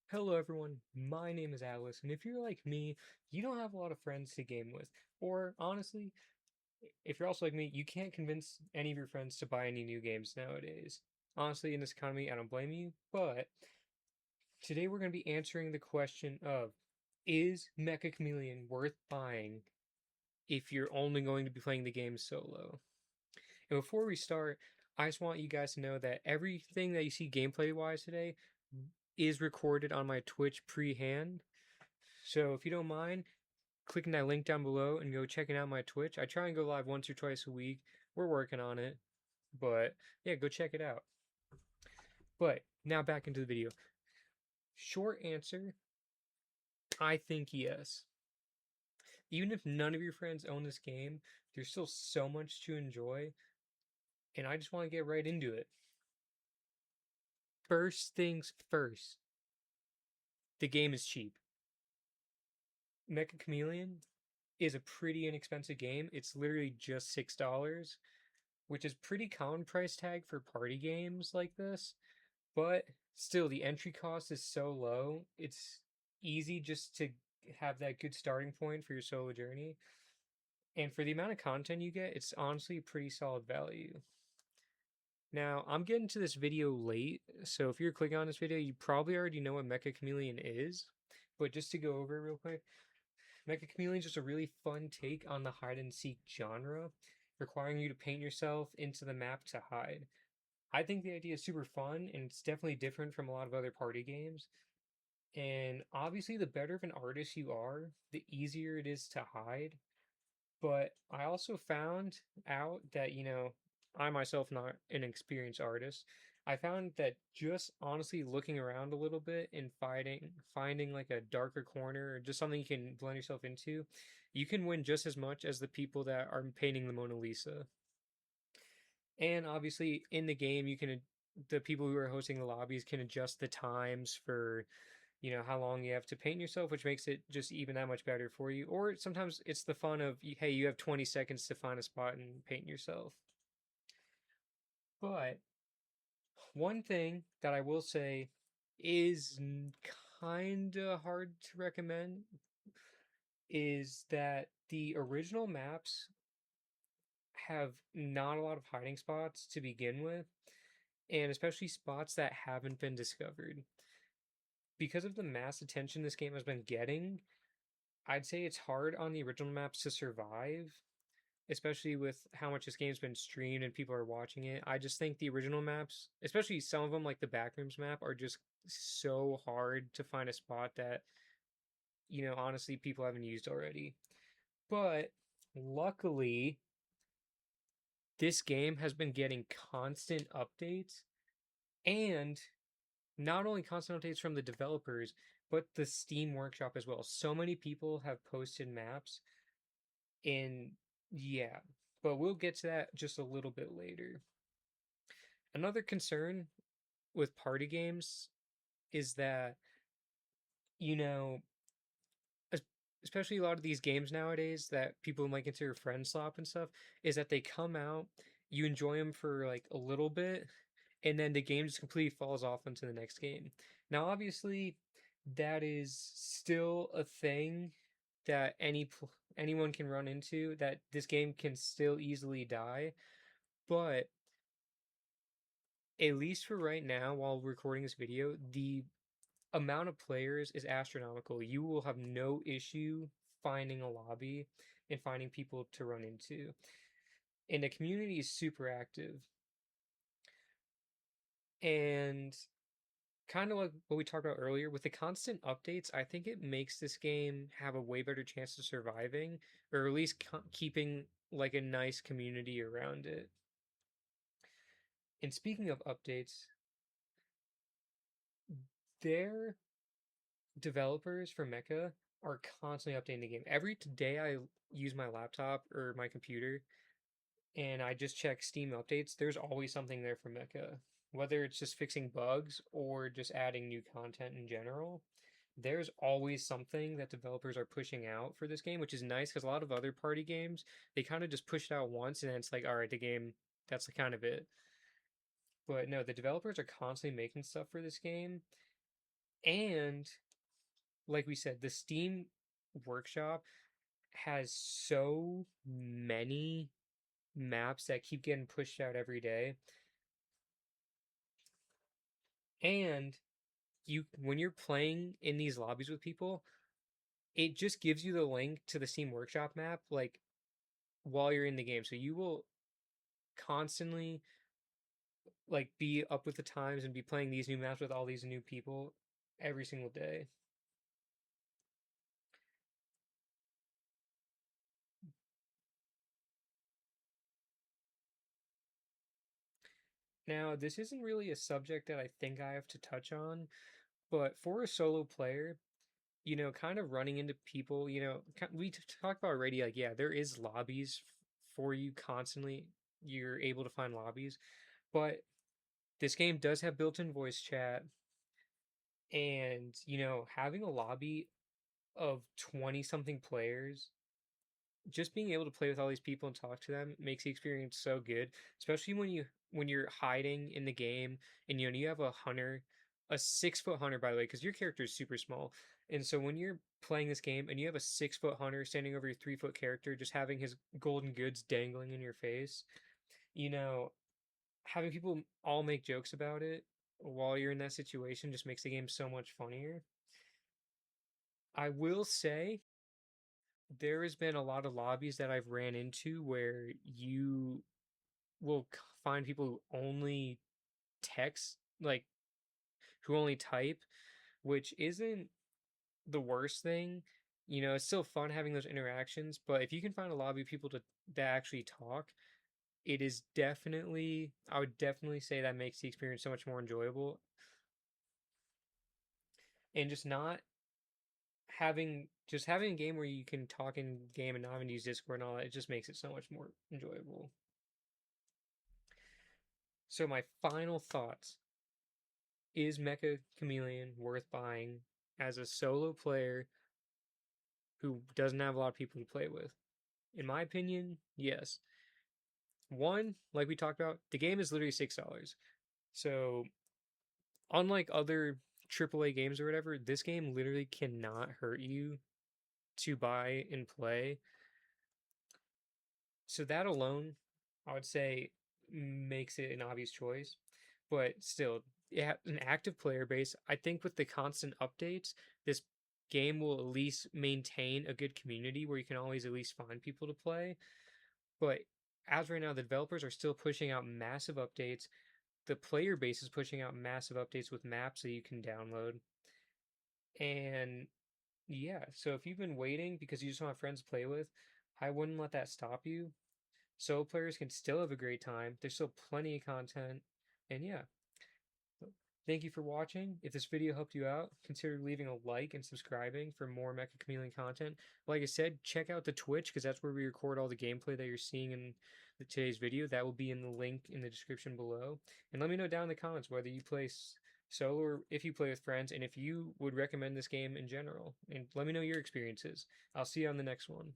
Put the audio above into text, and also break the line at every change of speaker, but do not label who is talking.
Hello everyone, my name is Alice, and if you're like me, you don't have a lot of friends to game with. Or honestly, if you're also like me, you can't convince any of your friends to buy any new games nowadays. Honestly, in this economy, I don't blame you, but today we're going to be answering the question of, is Mecha Chameleon worth buying if you're only going to be playing the game solo? And before we start, I just want you guys to know that everything that you see gameplay wise today is recorded on my Twitch pre-hand. So if you don't mind, clicking that link down below and go checking out my Twitch. I try and go live once or twice a week. We're working on it, but yeah, go check it out. But now back into the video. Short answer, I think yes. Even if none of your friends own this game, there's still so much to enjoy, and I just want to get right into it. First things first, the game is cheap. Mecha Chameleon is a pretty inexpensive game. It's literally just $6, which is pretty common price tag for party games like this. But still, the entry cost is so low. It's easy just to have that good starting point for your solo journey. And for the amount of content you get, it's honestly a pretty solid value. Now, I'm getting to this video late, so if you're clicking on this video, you probably already know what Mecha Chameleon is. But just to go over it real quick, Mecha Chameleon is just a really fun take on the hide and seek genre, requiring you to paint yourself into the map to hide. I think the idea is super fun and it's definitely different from a lot of other party games. And obviously, the better of an artist you are, the easier it is to hide. But I also found out that, I myself not an experienced artist. I found that just honestly looking around a little bit and finding like a darker corner or just something you can blend yourself into, you can win just as much as the people that are painting the Mona Lisa. And obviously, in the game, the people who are hosting the lobbies can adjust the times for, how long you have to paint yourself, which makes it just even that much better for you. Or sometimes it's the fun of, hey, you have 20 seconds to find a spot and paint yourself. But one thing that I will say is kind of hard to recommend is that the original maps have not a lot of hiding spots to begin with, and especially spots that haven't been discovered. Because of the mass attention this game has been getting, I'd say it's hard on the original maps to survive, especially with how much this game's been streamed and people are watching it. I just think the original maps, especially some of them like the Backrooms map, are just so hard to find a spot that, honestly, people haven't used already. But luckily, this game has been getting constant updates and not only constant updates from the developers, but the Steam Workshop as well. So many people have posted maps, and yeah, but we'll get to that just a little bit later. Another concern with party games is that, you know, especially a lot of these games nowadays that people might consider friend slop and stuff, is that they come out, you enjoy them for like a little bit, and then the game just completely falls off into the next game. Now, obviously, that is still a thing that anyone can run into, that this game can still easily die, but at least for right now, while recording this video, the amount of players is astronomical. You will have no issue finding a lobby and finding people to run into. And the community is super active. And kind of like what we talked about earlier, with the constant updates, I think it makes this game have a way better chance of surviving, or at least keeping like a nice community around it. And speaking of updates, their developers for Mecca are constantly updating the game. Every day I use my laptop or my computer and I just check Steam updates, there's always something there for Mecca. Whether it's just fixing bugs or just adding new content in general, there's always something that developers are pushing out for this game, which is nice because a lot of other party games, they kind of just push it out once and then it's like, all right, the game, that's kind of it. But no, the developers are constantly making stuff for this game, And like we said, the Steam Workshop has so many maps that keep getting pushed out every day. And you when you're playing in these lobbies with people, it just gives you the link to the Steam Workshop map like while you're in the game. So you will constantly like be up with the times and be playing these new maps with all these new people every single day. Now, this isn't really a subject that I think I have to touch on, but for a solo player, kind of running into people, we talked about already, like, yeah, there is lobbies for you constantly. You're able to find lobbies, but this game does have built-in voice chat, and, having a lobby of 20 something players, just being able to play with all these people and talk to them makes the experience so good, especially when you're hiding in the game and you have a hunter, a 6 foot hunter, by the way, because your character is super small. And so when you're playing this game and you have a 6 foot hunter standing over your 3 foot character, just having his golden goods dangling in your face, you know, having people all make jokes about it while you're in that situation just makes the game so much funnier. I will say there has been a lot of lobbies that I've ran into where you will find people who only text, like who only type, which isn't the worst thing. It's still fun having those interactions, but if you can find a lobby of people that actually talk, it is definitely, I would definitely say that makes the experience so much more enjoyable. And just having a game where you can talk in game and not having to use Discord and all that, it just makes it so much more enjoyable. So my final thoughts: is Meccha Chameleon worth buying as a solo player who doesn't have a lot of people to play with? In my opinion, yes. One, like we talked about, the game is literally $6. So, unlike other AAA games or whatever, this game literally cannot hurt you to buy and play. So, that alone, I would say, makes it an obvious choice. But still, yeah, an active player base. I think with the constant updates, this game will at least maintain a good community where you can always at least find people to play. But as right now, the developers are still pushing out massive updates. The player base is pushing out massive updates with maps that you can download. And yeah, so if you've been waiting because you just want friends to play with, I wouldn't let that stop you. Solo players can still have a great time. There's still plenty of content. And yeah, thank you for watching. If this video helped you out, consider leaving a like and subscribing for more Meccha Chameleon content. Like I said, check out the Twitch because that's where we record all the gameplay that you're seeing in today's video. That will be in the link in the description below. And let me know down in the comments whether you play solo or if you play with friends and if you would recommend this game in general. And let me know your experiences. I'll see you on the next one.